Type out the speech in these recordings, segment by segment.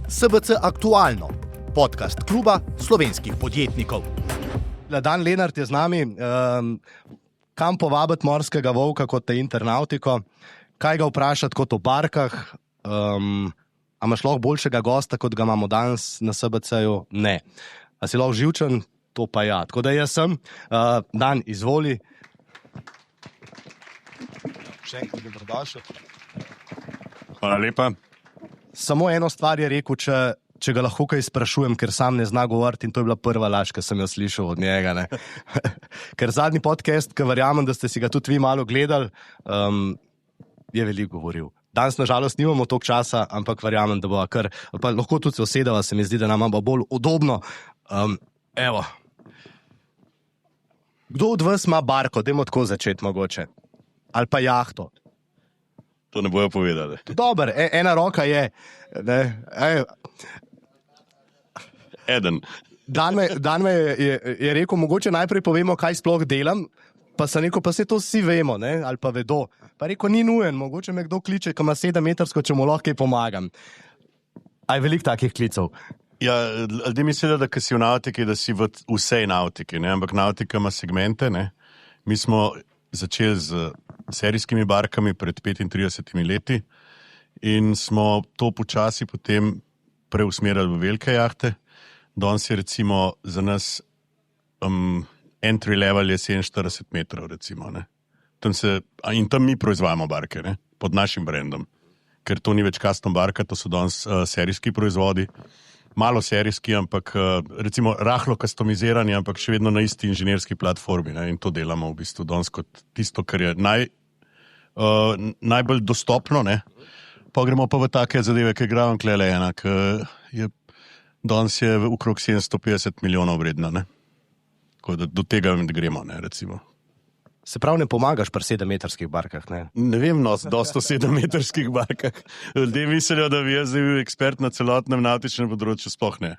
SBC Aktualno, podcast kluba slovenskih podjetnikov. Dan Lenart je z nami. Kam povabiti morskega volka kot te internautiko? Kaj ga vprašati kot o barkah? A imaš lahko boljšega gosta, kot ga imamo danes na SBC-ju? Ne. A si lahko živčen? To pa ja. Tako da jaz sem. Dan, izvoli. Še enkrat dobrodošel. Hvala lepa. Samo eno stvar je rekel, če ga lahko kaj sprašujem, ker sam ne zna govoriti, in to je bila prva laž, ki sem jo slišal od njega. Ne? Ker zadnji podcast, ki verjamem, da ste si ga tudi vi malo gledali, je veliko govoril. Danes nažalost nimamo toliko časa, ampak verjamem, da bo kar, pa lahko tudi se usedava, se mi zdi, da nam bo bolj udobno. Evo. Kdo od vas ima barko? Dajmo tako začeti mogoče. Ali pa jahto. To ne bojo povedali. Dober, ena roka je. Ne, Eden. Dan me je rekel, mogoče najprej povemo, kaj sploh delam, pa sem rekel, pa se to vsi vemo, ne, ali pa vedo. Pa rekel, ni nujen, mogoče me kdo kliče, ko ima 7-metrsko, če mu lahko kaj pomagam. A je veliko takih klicev? Ja, ljudje mislijo, da si v nautiki, da si v vsej nautiki, ne? Ampak nautika ima segmente. Ne? Mi smo začeli z serijskimi barkami pred 35 leti in smo to počasi potem preusmerili v velike jahte. Danes je recimo za nas entry level je 47 metrov recimo. Ne? In tam mi proizvajamo barke, ne? Pod našim brandom. Ker to ni več custom barka, to so danes serijski proizvodi. Malo serijski, ampak recimo rahlo customizirani, ampak še vedno na isti inženirski platformi. Ne? In to delamo v bistvu danes kot tisto, kar je najbolj dostopno. Ne? Pa gremo pa v take zadeve, ki igravam klele ena, ki je danes je okrog 750 milijonov vredna. Ne? Tako da do tega gremo, ne, recimo. Se pravi, ne pomagaš pri 7-metrskih barkah, ne? Ne vem, dosto 7-metrskih barkah. Ljudje mislijo, da bi jaz bil ekspert na celotnem nautičnem področju, sploh ne.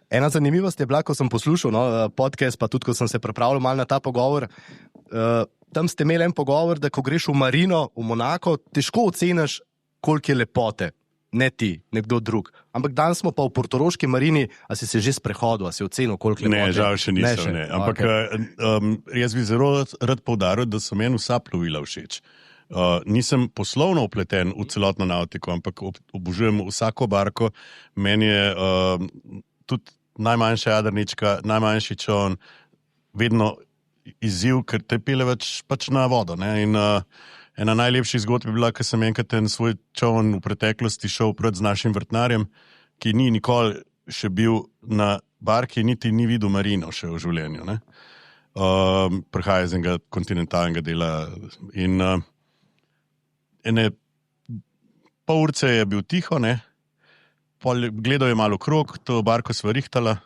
Ena zanimivost je bila, ko sem poslušal podcast, pa tudi, ko sem se pripravljal malo na ta pogovor, tam ste imeli en pogovor, da ko greš v marino, v Monako, težko oceniš, koliko je lepote. Ne ti, nekdo drug. Ampak danes smo pa v portoroški marini, a si se že sprehodil, a si ocenil, koliko lepote? Ne, žal še nisem, ne. Ampak jaz bi zelo rad poudaril, da so meni vsa plovila všeč. Nisem poslovno upleten v celotno nautiko, ampak obožujem vsako barko. Meni je tudi najmanjša jadrnička, najmanjši čoln, vedno izziv, ker te pele pač na vodo. Ne? In ena najlepših zgodb je bila, ko sem enkrat en svoj čoln v preteklosti šel pred z našim vrtnarjem, ki ni nikoli še bil na barki, niti ni videl marino še v življenju. Ne? Prihaja iz enega kontinentalnega dela in ene pol urce je bil tiho, ne? Gledal je malo okrog, to barko sva rihtala,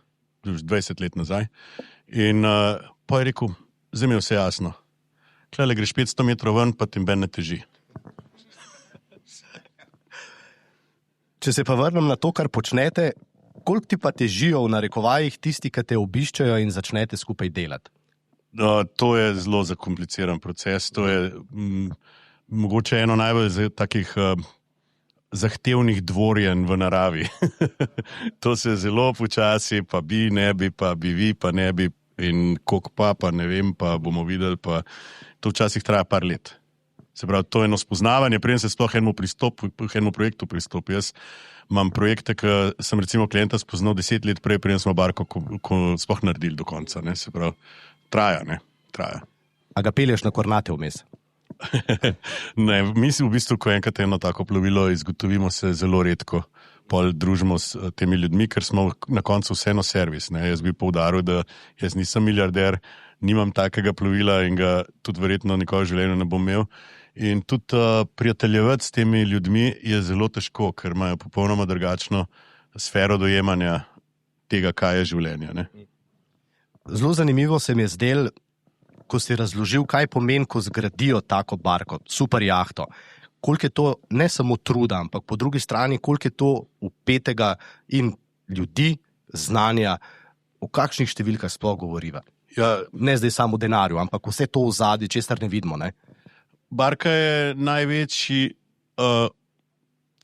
20 let nazaj, in pa je rekel, zdaj mi je vse jasno. Klele greš 500 metrov ven, pa ti ben ne teži. Če se pa vrnem na to, kar počnete, koliko ti pa težijo v narekovajih tisti, ki te obiščajo in začnete skupaj delati? To je zelo zakompliciran proces. To je mogoče eno najbolj takih zahtevnih dvorjen v naravi. To se zelo počasi, pa bi, ne bi, pa bi vi, pa ne bi, in koliko pa ne vem, pa bomo videli, pa to včasih traja par let. Se pravi, to je eno spoznavanje, preden se sploh enemu projektu pristopi. Jaz imam projekte, ki sem recimo klienta spoznal 10 let prej, preden smo barko sploh naredili do konca. Ne? Se pravi, traja. A ga pelješ na Kornate vmes? Ne, mi si v bistvu, ko enkrat eno tako plovilo izgotovimo, se zelo redko pol družimo s temi ljudmi, ker smo na koncu vseeno servis. Ne? Jaz bi poudaril, da jaz nisem milijarder, nimam takega plovila in ga tudi verjetno nikoli v življenju ne bom imel. In tudi prijateljevati s temi ljudmi je zelo težko, ker imajo popolnoma drugačno sfero dojemanja tega, kaj je življenje. Ne? Zelo zanimivo se mi je zdelo, ko si razložil, kaj pomeni, ko zgradijo tako barko, super jahto. Koliko je to ne samo truda, ampak po drugi strani, koliko je to vpetega in ljudi, znanja, o kakšnih številkah sploh govoriva. Ja, ne zdaj samo v denarju, ampak vse to v zadnji, česar ne vidimo. Ne? Barka je največji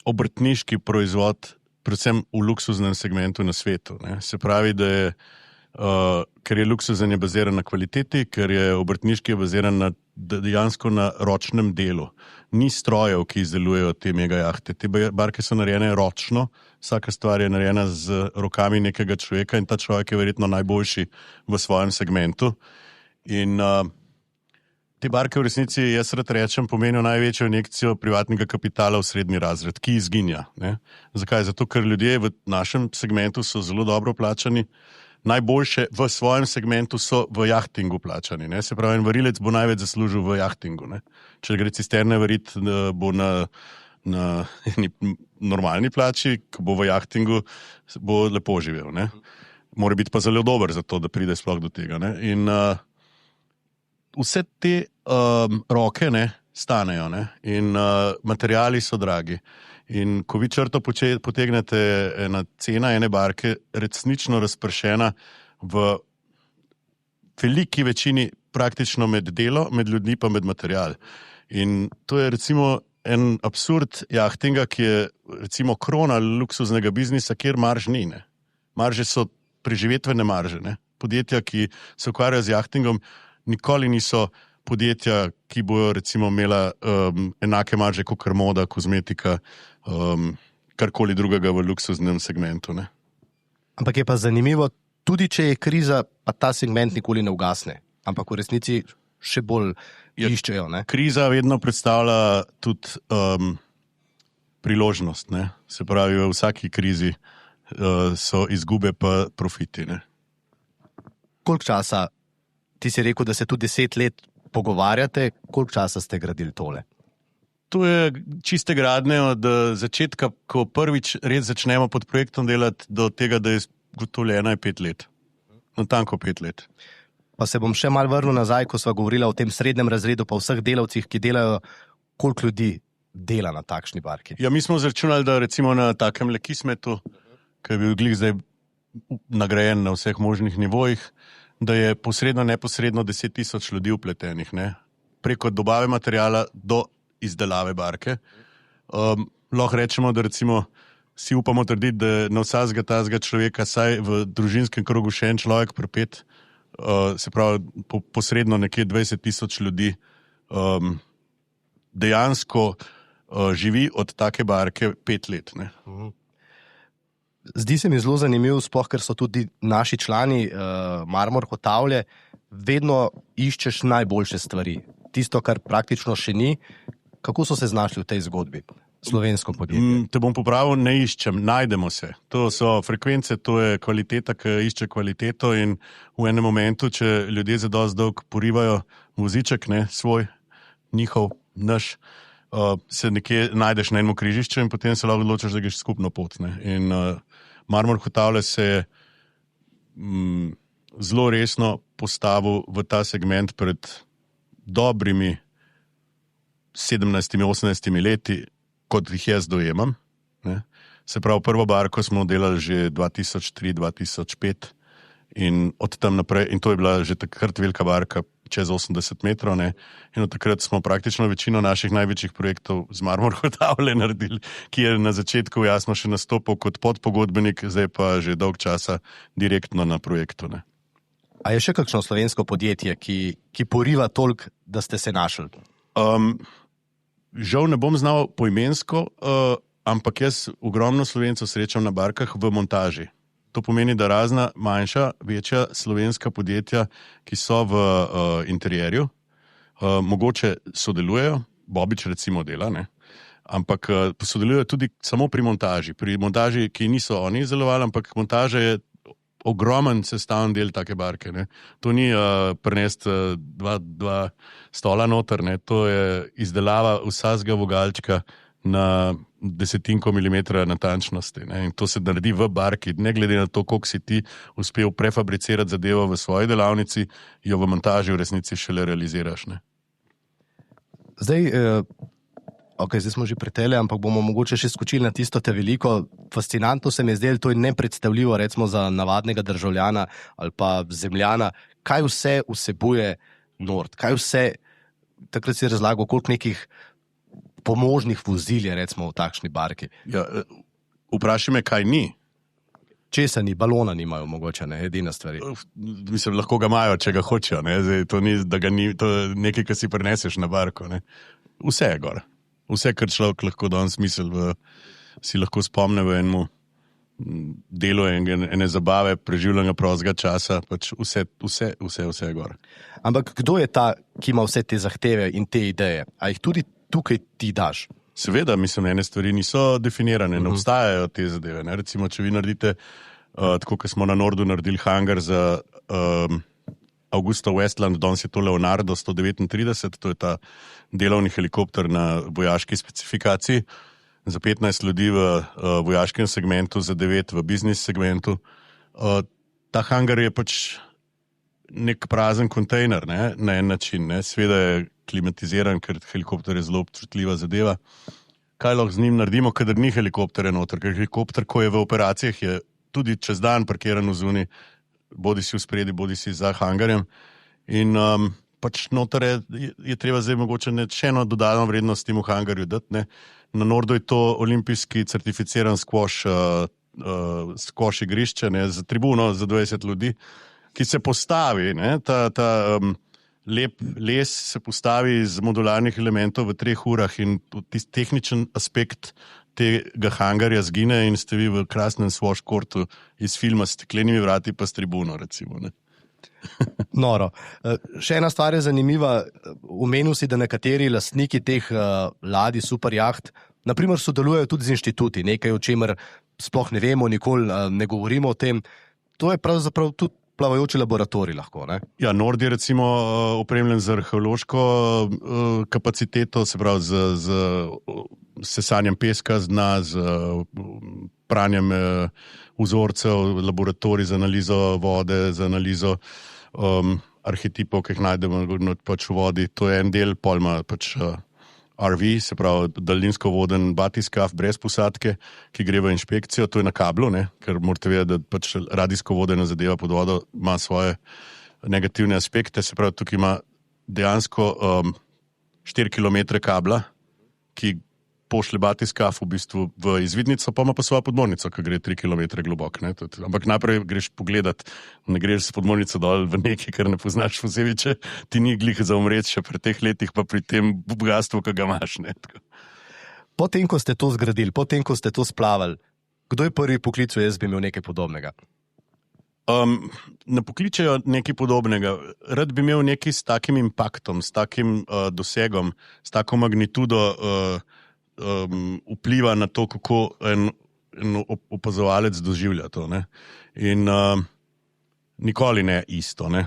obrtniški proizvod predvsem v luksuznem segmentu na svetu. Ne. Se pravi, da je, ker je luksuzen, je baziran na kvaliteti, ker je obrtniški baziran dejansko na ročnem delu. Ni strojev, ki izdelujejo te mega jahte. Te barke so narejene ročno, vsaka stvar je narejena z rokami nekega človeka in ta človek je verjetno najboljši v svojem segmentu. In te barke v resnici, jaz rad rečem, pomenijo največjo injekcijo privatnega kapitala v srednji razred, ki izginja. Ne? Zakaj? Zato, ker ljudje v našem segmentu so zelo dobro plačani, najboljše v svojem segmentu so v jahtingu plačani. Ne? Se pravi, en varilec bo največ zaslužil v jahtingu. Ne? Če gre cisterne varit, bo na normalni plači, ko bo v jahtingu, bo lepo živel. Ne? Mora biti pa zelo dober za to, da pride sploh do tega. Ne? In vse te roke stanejo, ne? In materiali so dragi. In ko vi črto potegnete, ena cena ene barke resnično razpršena v veliki večini praktično med delo, med ljudmi pa med material. In to je recimo en absurd jahtinga, ki je recimo krona luksuznega biznisa, kjer marž ni. Ne? Marže so preživetvene marže. Ne? Podjetja, ki se ukvarjajo z jahtingom, nikoli niso podjetja, ki bojo recimo imela enake marže kot moda, kozmetika, karkoli drugega v luksuznem segmentu. Ne? Ampak je pa zanimivo, tudi če je kriza, pa ta segment nikoli ne ugasne. Ampak v resnici še bolj iščejo. Ne? Kriza vedno predstavlja tudi priložnost. Ne? Se pravi, v vsaki krizi so izgube pa profiti. Ne? Koliko časa, ti si rekel, da se tudi 10 let pogovarjate, koliko časa ste gradili tole? To je čiste gradnje od začetka, ko prvič res začnemo pod projektom delati, do tega, da je gotovljena 5 let. Natanko 5 let. Pa se bom še malo vrnil nazaj, ko sva govorila o tem srednjem razredu, pa vseh delavcih, ki delajo, koliko ljudi dela na takšni barki. Ja, mi smo zračunali, da recimo na takem Lekismetu, ki je bil glih zdaj nagrajen na vseh možnih nivojih, da je posredno, neposredno 10,000 ljudi upletenih, ne? Preko dobave materijala do izdelave barke. Lahko rečemo, da recimo si upamo trditi, da na vsakega tazga človeka, saj v družinskem krogu še en človek pripet, se pravi posredno nekje 20,000 ljudi dejansko živi od take barke 5 let. Ne? Zdi se mi zelo zanimivo, sploh ker so tudi naši člani Marmor Hotavlje, vedno iščeš najboljše stvari. Tisto, kar praktično še ni. Kako so se znašli v tej zgodbi? Slovensko podjetje. Te bom popravil, ne iščem, najdemo se. To so frekvence, to je kvaliteta, ki išče kvaliteto in v enem momentu, če ljudje za dosti dolg porivajo voziček, ne, svoj, njihov, naš, se nekje najdeš na enem križišču in potem se lahko odločiš, da greš skupno pot. Ne. In Marmor Hotavlje se je zelo resno postavil v ta segment pred dobrimi 17-18 leti, kot jih jaz dojemam. Ne. Se pravi, prvo barko smo delali že 2003-2005 in od tam naprej, in to je bila že takrat velika barka, čez 80 metrov, ne. In od takrat smo praktično večino naših največjih projektov z Marmor Hotavlje naredili, ki je na začetku jasno še nastopil kot podpogodbenik, zdaj pa že dolg časa direktno na projektu. Ne. A je še kakšno slovensko podjetje, ki poriva toliko, da ste se našli? Žal ne bom znal poimensko, ampak jaz ogromno Slovencev srečam na barkah v montaži. To pomeni, da razna manjša, večja slovenska podjetja, ki so v interjerju, mogoče sodelujejo, Bobič recimo dela, ne? Ampak sodelujejo tudi samo pri montaži. Pri montaži, ki niso oni izdelovali, ampak montaža je ogromen sestavni del take barke. Ne? To ni prenesti dva stola noter, ne? To je izdelava vsakega vogalčka na desetinko milimetra natančnosti. Ne? In to se naredi v barki, ne glede na to, koliko si ti uspel prefabricirati zadevo v svoji delavnici, jo v montaži v resnici šele realiziraš. Ne? Zdaj, zdaj smo že pretele, ampak bomo mogoče še skočili na tisto te veliko. Fascinantno se mi je zdelo, to je nepredstavljivo recimo za navadnega državljana ali pa zemljana, kaj vse vsebuje Nord, kaj vse, takrat si razlagal, koliko nekih pomožnih vozil je recimo v takšni barki. Ja, Vprašaj me, kaj ni. Česa ni, balona nimajo mogoče, ne, edina stvar. Mislim, lahko ga imajo, če ga hočejo. Ne? Zdaj, to ni, da ga ni, to je nekaj, kar si preneseš na barko. Ne? Vse je gor. Vse, kar človek lahko danes misli, si lahko spomne v enem delu ene zabave, preživljanja prostega časa. Pač vse je gor. Ampak kdo je ta, ki ima vse te zahteve in te ideje? A jih tudi tukaj ti daš? Seveda, mislim, ene stvari niso definirane, ne obstajajo te zadeve. Ne? Recimo, če vi naredite, tako kot smo na Nordu naredili hangar za Augusta Westland, danes je to Leonardo 139, to je ta delovni helikopter na vojaški specifikaciji, za 15 ljudi v vojaškem segmentu, za 9 v biznis segmentu. Ta hangar je pač nek prazen kontejner, ne? Na en način. Ne? Sveda je klimatiziran, ker helikopter je zelo občutljiva zadeva. Kaj lahko z njim naredimo, kadar ni helikopterja noter? Ker helikopter, ko je v operacijah, je tudi čez dan parkiran v zunaj, bodi si v spredi, bodi si za hangarjem. In pač noter je treba zdaj mogoče še eno dodano vrednost temu hangarju dati. Ne? Na Nordu je to olimpijski certificiran squash igrišče, ne? Za tribuno za 20 ljudi, ki se postavi, ne? Lep les se postavi iz modularnih elementov v 3 urah in tisti tehničen aspekt tega hangarja zgine in ste vi v krasnem squash courtu iz filma s steklenimi vrati pa s tribuno, recimo. Ne? Noro. Še ena stvar je zanimiva. Omenil si, da nekateri lastniki teh ladij, super jaht, naprimer sodelujejo tudi z inštituti, nekaj, o čemer sploh ne vemo, nikoli ne govorimo o tem. To je pravzaprav tudi plavajoči laboratorij lahko, ne? Ja, Nord je recimo opremljen z arheološko kapaciteto, se pravi z sesanjem peska z dna, z pranjem vzorcev, laboratorij za analizo vode, za analizo arhetipov, ki jih najdemo pač v vodi. To je en del, pol ima pač RV, se pravi daljinsko voden batiskaf brez posadke, ki gre v inšpekcijo, to je na kablu, ne? Ker morate vedeti, da pač radijsko vodena zadeva pod vodo ima svoje negativne aspekte, se pravi tukaj ima dejansko 4 km kabla, ki pošle batiskaf v bistvu v izvidnico, pa ima pa svojo podmornico, ki gre 3 km globok. Ne? Ampak najprej greš pogledat, ne greš s podmornico dol v nekaj, kar ne poznaš posebej, če ti ni glih za umret še pri teh letih, pa pri tem bogatstvu, ki ga imaš. Ne? Potem, ko ste to zgradili, potem, ko ste to splavali, kdo je prvi poklical, jaz bi imel nekaj podobnega? Ne pokličejo nekaj podobnega. Rad bi imel nekaj s takim impaktom, s takim dosegom, s tako magnitudo vpliva na to, kako en opazovalec doživlja to. Ne? In nikoli ne isto, ne?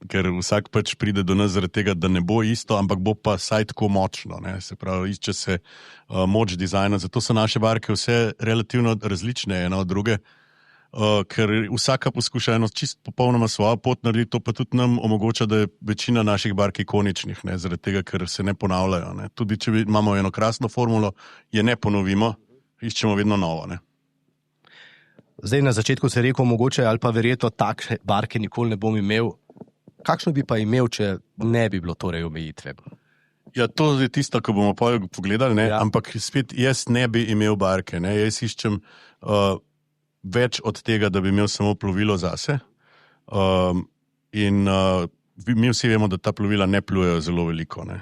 Ker vsak pač pride do nas zaradi tega, da ne bo isto, ampak bo pa saj tako močno. Ne? Se pravi, išče se moč dizajna, zato so naše barke vse relativno različne ena od druge, ker vsaka poskuša eno čist popolnoma svojo pot narediti, to pa tudi nam omogoča, da je večina naših bark ikoničnih, ne, zaradi tega, ker se ne ponavljajo. Ne. Tudi če imamo eno krasno formulo, je ne ponovimo, iščemo vedno novo. Ne. Zdaj na začetku se rekel, mogoče ali pa verjetno takšne barke nikoli ne bom imel. Kakšno bi pa imel, če ne bi bilo torej omejitve? Ja, to je tisto, ko bomo pogledali, ne, ja. Ampak spet jaz ne bi imel barke, ne, jaz iščem več od tega, da bi imel samo plovilo zase. Mi vsi vemo, da ta plovila ne plujejo zelo veliko. Ne.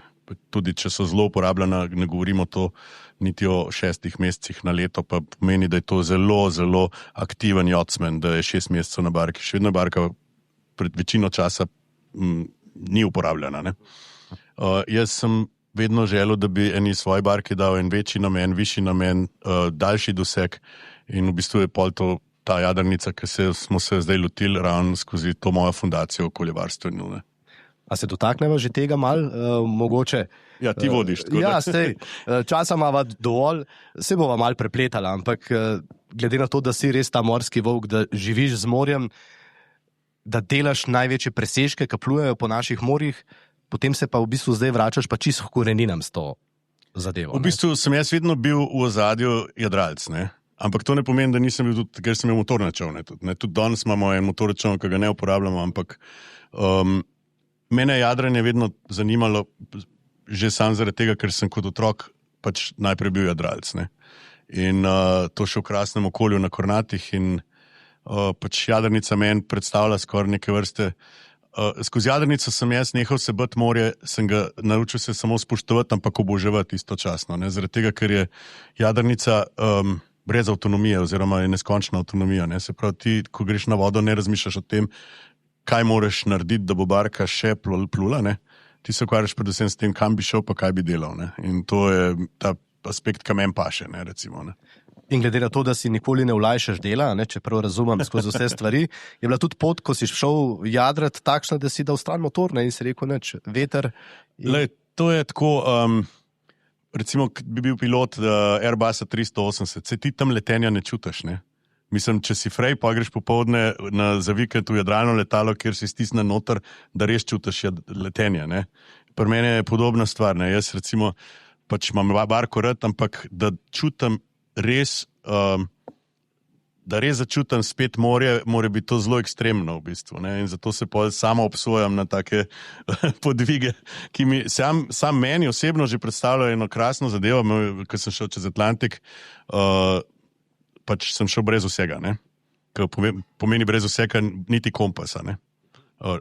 Tudi če so zelo uporabljena, ne govorimo to niti o 6 mesecih na leto, pa pomeni, da je to zelo, zelo aktiven yachtsman, da je 6 mesecev na barki. Še vedno barka pred večino časa ni uporabljena. Ne. Jaz sem vedno želel, da bi eni svoji barki dal en večji namen, višji namen, daljši doseg. In v bistvu je pol to ta jadrnica, ki smo se zdaj lotili ravno skozi to mojo fundacijo okoljevarstveno. A se dotaknemo že tega mal, mogoče? Ja, ti vodiš. Ja, stej, časa imava dovolj, se bova mal prepletala, ampak glede na to, da si res ta morski volk, da živiš z morjem, da delaš največje presežke, ki plujejo po naših morjih, potem se pa v bistvu zdaj vračaš pa čisto koreninam s to zadevo. V bistvu sem jaz vedno bil v ozadju jadralc, ne? Ampak to ne pomeni, da nisem bil tudi, ker sem imel motorne čolne. Tudi danes imamo en motorne čoln, ki ga ne uporabljamo, ampak mene jadranje vedno zanimalo že sam zaradi tega, ker sem kot otrok pač najprej bil jadralc. Ne? in to še v krasnem okolju na Kornatih in pač jadrnica meni predstavlja skoraj neke vrste. Skozi jadrnico sem jaz nehal se bati morje, sem ga naučil se samo spoštovati, ampak oboževati istočasno. Ne? Zaradi tega, ker je jadrnica brez avtonomije oziroma je neskončna avtonomija. Ne? Se pravi, ti, ko greš na vodo, ne razmišljaš o tem, kaj moraš narediti, da bo barka še plula. Ne? Ti se ukvarjaš predvsem s tem, kam bi šel, pa kaj bi delal. Ne? In to je ta aspekt, ki meni paše, ne, recimo. Ne. In glede na to, da si nikoli ne vlajšaš dela, ne, če prav razumem skozi vse stvari, je bila tudi pot, ko si šel jadrat takšna, da si dal stran motor, ne, in si rekel, neč, veter. In... Lej, to je tako, recimo, bi bil pilot Airbusa 380, se ti tam letenja ne čutiš, ne. Mislim, če si frej, pa greš popoldne za vikend v jadralno letalo, kjer si stisne noter, da res čutiš letenje, ne. Pri meni je podobna stvar, ne. Jaz recimo pač imam barko rad, ampak da čutim res, da res začutim spet morje, mora biti to zelo ekstremno v bistvu. Ne? In zato se pol samo obsojam na take podvige, ki mi sam meni osebno že predstavljajo eno krasno zadevo, ko sem šel čez Atlantik, pač sem šel brez vsega, ne? Kar pomeni brez vsega niti kompasa, ne?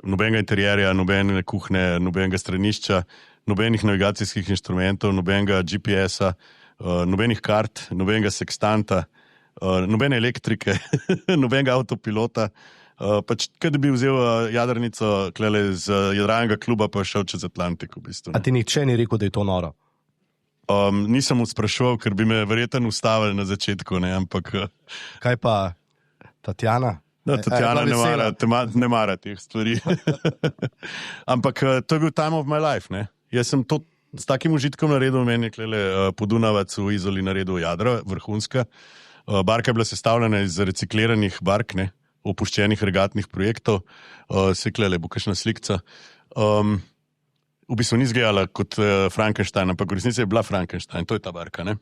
Nobenega interjerja, nobene kuhne, nobenega stranišča, nobenih navigacijskih inštrumentov, nobenega GPS-a, nobenih kart, nobenega sekstanta, nobene elektrike, nobenega avtopilota. Pač, kaj da bi vzel jadrnico klele z jadralnega kluba, pa šel čez Atlantik v bistvu. A ti nihče ni rekel, da je to noro? Nisem spraševal, ker bi me verjetno ustavili na začetku, ne, ampak... Kaj pa Tatjana? No, Tatjana ne mara teh stvari. Ampak to je bil time of my life, ne. Jaz sem to s takim užitkom naredil, meni je Podunavac v Izoli naredil jadro, vrhunska. Barka je bila sestavljena iz recikliranih bark, ne, opuščenih regatnih projektov. Se bo kakšna slikca. V bistvu ni izgledala kot Frankenstein, ampak v resnici je bila Frankenstein, to je ta barka, ne.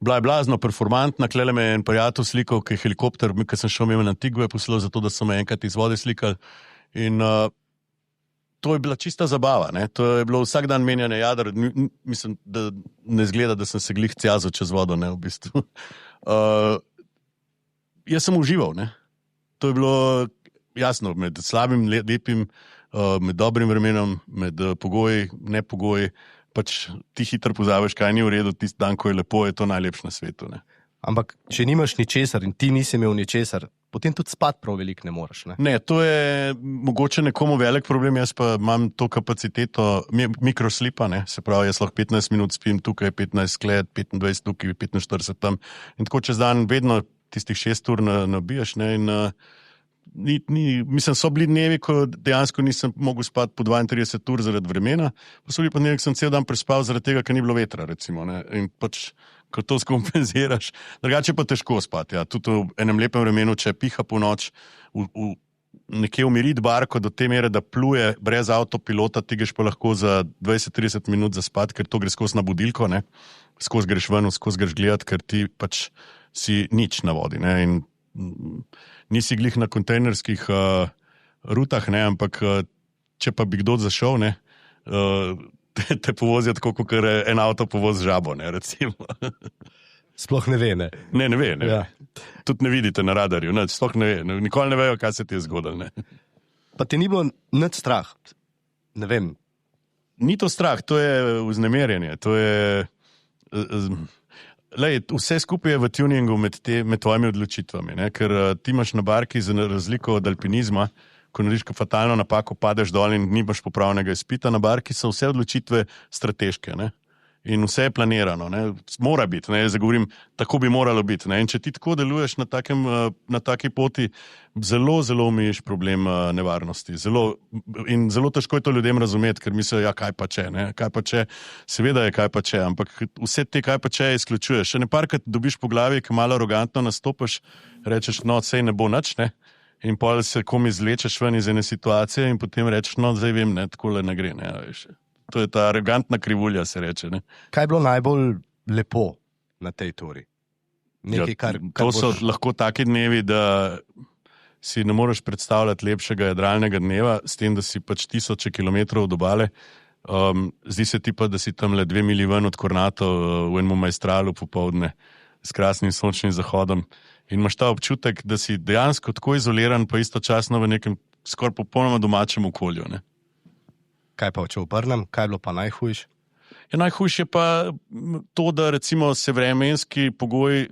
Bila je blazno performantna, klele me je en prijatelj slikal, ki je helikopter, ki sem šel na Tigve poslal, zato da so me enkrat iz vode slikali. In to je bila čista zabava, ne. To je bilo vsak dan menjanje jader, mislim, da ne zgleda, da sem se glih cjazil čez vodo, ne, v bistvu. Jaz sem užival, ne. To je bilo jasno, med slabim, lepim, med dobrim vremenom, med pogoji, nepogoji, pač ti hitro pozabiš, kaj ni v redu, tisti dan, ko je lepo, je to najlepše na svetu. Ne? Ampak, če nimaš ničesar in ti nisi imel ničesar, potem tudi spat prav veliko ne moreš. Ne? Ne, to je mogoče nekomu velik problem, jaz pa imam to kapaciteto mikroslipa, ne? Se pravi, jaz lahko 15 minut spim tukaj, 15 sklet, 25 tukaj, 45 tam. In tako čez dan vedno tistih 6 ur nabiješ, ne, in mislim, so bili dnevi, ko dejansko nisem mogel spati po 32 ur zaradi vremena, pa so bili pa dnevi, ko sem cel dan prespal zaradi tega, ker ni bilo vetra, recimo, ne, in pač, ko to skompenziraš, drugače pa težko spati, ja, tudi v enem lepem vremenu, če piha po noč, nekje umiriti barko do te mere, da pluje brez avtopilota, ti greš pa lahko za 20-30 minut zaspat, ker to gre skozi na budilko, ne, skozi greš ven, skozi greš gledat, ker ti pač si nič na vodi, ne, in nisi glih na kontejnerskih rutah, ne, ampak če pa bi kdo zašel, ne, te povozijo tako, kot en avto povoz žabo, ne, recimo. Sploh ne ve, ne? Ne ve, ne. Ja. Tudi ne vidite na radarju, ne, sploh ne ve, ne, nikoli ne vejo, kaj se ti je zgodilo, ne. Pa ti ni bilo nič strah, ne vem. Ni to strah, to je vznemirjenje, to je... Lej, vse skupaj je v tuningu med tvojimi odločitvami, ne? Ker ti imaš na barki za razliko od alpinizma, ko narediš fatalno napako, padeš dol in nimaš popravnega izpita, na barki so vse odločitve strateške, ne? In vse je planirano, ne? Mora biti, ne? Zagovorim, tako bi moralo biti, ne? In če ti tako deluješ na taki poti, zelo, zelo omejiš problem nevarnosti. In zelo težko je to ljudem razumeti, ker mislijo, ja, kaj pa če, ne? Kaj pa če, seveda je kaj pa če, ampak vse te kaj pa če izključuješ. Še ne parkrat dobiš po glavi, ki malo arogantno nastopaš, rečeš, no, sej ne bo nič, ne? In pol se komi izvlečeš ven iz ene situacije in potem rečeš, no, zdaj vem, ne, takole ne gre, ne, veš. To je ta arrogantna krivulja, se reče, ne. Kaj je bilo najbolj lepo na tej turi? Nekaj, to so lahko taki dnevi, da si ne moreš predstavljati lepšega jadralnega dneva, s tem, da si pač 1000 kilometrov od obale. Zdi se ti pa, da si tam le 2 milji ven od Kornatov v enem majstralu popoldne s krasnim sončnim zahodom. In imaš ta občutek, da si dejansko tako izoliran, pa istočasno v nekem skoraj popolnoma domačem okolju. Ne? Kaj pa, če obrnem, kaj je bilo pa najhujše? Ja, najhujše je pa to, da recimo se vremenski pogoji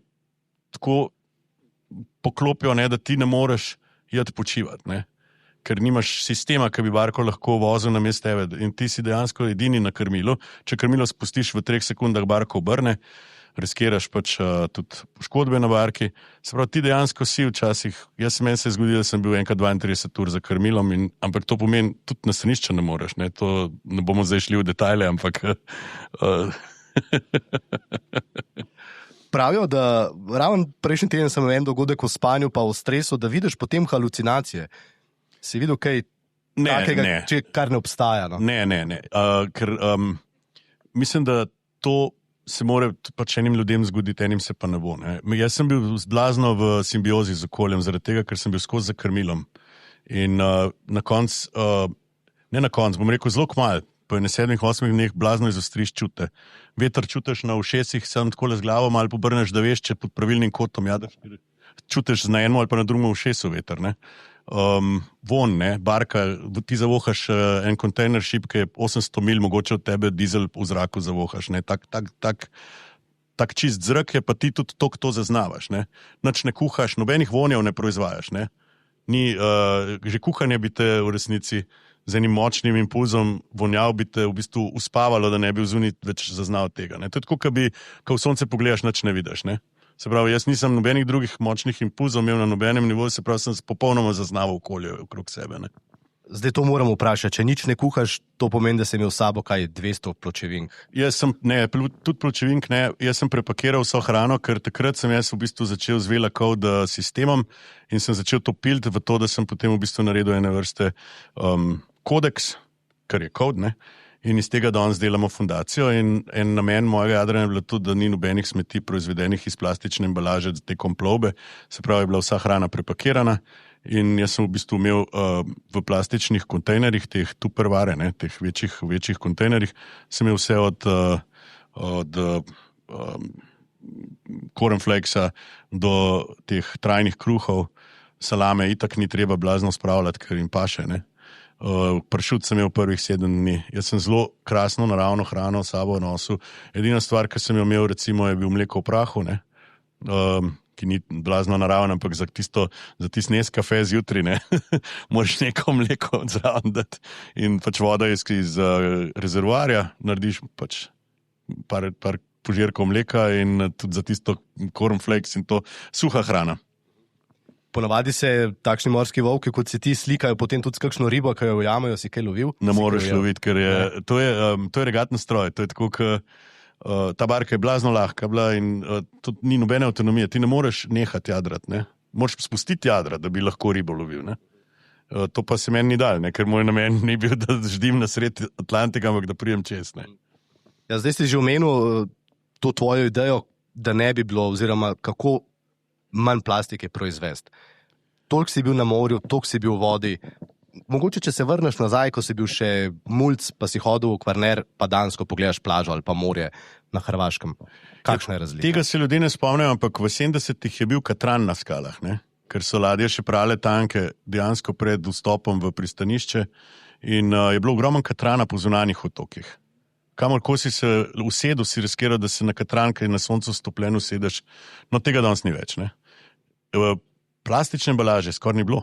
tako poklopijo, ne, da ti ne moreš iti počivati, ne? Ker nimaš sistema, ki bi barko lahko vozil na mesto tebe in ti si dejansko edini na krmilu. Če krmilo spustiš v 3 sekundah, barko obrne, riskiraš pač tudi poškodbe na barki. Se pravi, ti dejansko si včasih, meni se je zgodilo, da sem bil enkrat 32 ur za krmilom, ampak to pomeni, tudi na stranišče ne moreš, ne? To ne bomo zdaj šli v detajle, ampak... Pravijo, da ravno prejšnji teden sem imel en dogodek o spanju pa o stresu, da vidiš potem halucinacije. Si videl kaj takega, kar ne obstaja? No? Ne. Ker mislim, da to se mora pač enim ljudem zgoditi, enim se pa ne bo. Ne? Jaz sem bil blazno v simbiozi z okoljem, zaradi tega, ker sem bil skozi za krmilom. In na koncu, bom rekel, zelo kmalu, po 7-8 dneh blazno izostriš čute. Veter čutiš na ušesih, sem tako le z glavo, malo pobrneš, da veš, če pod pravilnim kotom jadaš. Čutiš na enem ali pa na drugem ušesu veter, ne? Von, ne, barka, ti zavohaš en kontejner šip, ki je 800 mil, mogoče od tebe dizel v zraku zavohaš, ne, tak čist zrak je, pa ti tudi to zaznavaš, ne, nič ne kuhaš, nobenih vonjev ne proizvajaš, ne, že kuhanje bi te v resnici z enim močnim impulzom vonjav bi te v bistvu uspavalo, da ne bi vzunit več zaznal tega, ne, to je tako, ko v sonce pogledaš, nič ne vidiš, ne. Se pravi, jaz nisem nobenih drugih močnih impulzov imel na nobenem nivoju, se pravi, sem popolnoma zaznaval okolje okrog sebe. Ne? Zdaj to moram vprašati, če nič ne kuhaš, to pomeni, da si imel s sabo kaj 200 pločevink? Tudi pločevink ne, jaz sem prepakiral vso hrano, ker takrat sem jaz v bistvu začel z VLA Code sistemom in sem začel to piliti v to, da sem potem v bistvu naredil ene vrste kodeks, kar je code, ne? In iz tega danes delamo fundacijo in en namen mojega jadranja je bilo tudi, da ni nobenih smeti proizvedenih iz plastične embalaže tekom plovbe, se pravi, je bila vsa hrana prepakirana in jaz sem v bistvu imel v plastičnih kontejnerjih, teh tupperware, ne, teh večjih kontejnerjih, sem imel vse od cornflakesa do teh trajnih kruhov, salame, itak ni treba blazno spravljati, ker jim paše, ne. Pršut sem imel prvih 7 dni. Jaz sem zelo krasno naravno hrano s sabo nosil. Edina stvar, ki sem jo imel, recimo, je bil mleko v prahu, ne? Ki ni blazno naravno, ampak za tisto Nescafe zjutraj, ne? Moraš neko mleko odzraven dati in pač voda iz rezervoarja, narediš pač par požirkov mleka in tudi za tisto cornflakes in to suha hrana. Ponavadi se takšni morski volki, kot si ti, slikajo potem tudi s kakšno ribo, ki jo ujamejo, si kaj lovil? Ne moreš loviti, ker to je regatni stroj, to je tako, ta barka je blazno lahka bila in tudi ni nobene avtonomije, ti ne moreš nehati jadrati, ne? Moraš spustiti jadra, da bi lahko ribo lovil, ne? To pa se meni ni dal, ne? Ker moj namen ni bil, da ždim na sredi Atlantika, ampak da prijem čez, ne? Ja, zdaj si že omenil to tvojo idejo, da ne bi bilo, oziroma kako manj plastike proizvesti. Toliko si bil na morju, toliko si bil v vodi. Mogoče, če se vrneš nazaj, ko si bil še mulc, pa si hodil v Kvarner, pa dansko pogledaš plažo ali pa morje na Hrvaškem. Kakšna je razlika? Tega se ljudje ne spomnijo, ampak v 70-ih je bil katran na skalah, ne? Ker so ladje še prale tanke dejansko pred vstopom v pristanišče in je bilo ogromno katrana po zunanjih otokih. Kamorko si se usedel, si riskiral, da se na katran, ker je na soncu stopljen usedeš, no tega danes ni več, ne? Plastične embalaže skoraj ni bilo.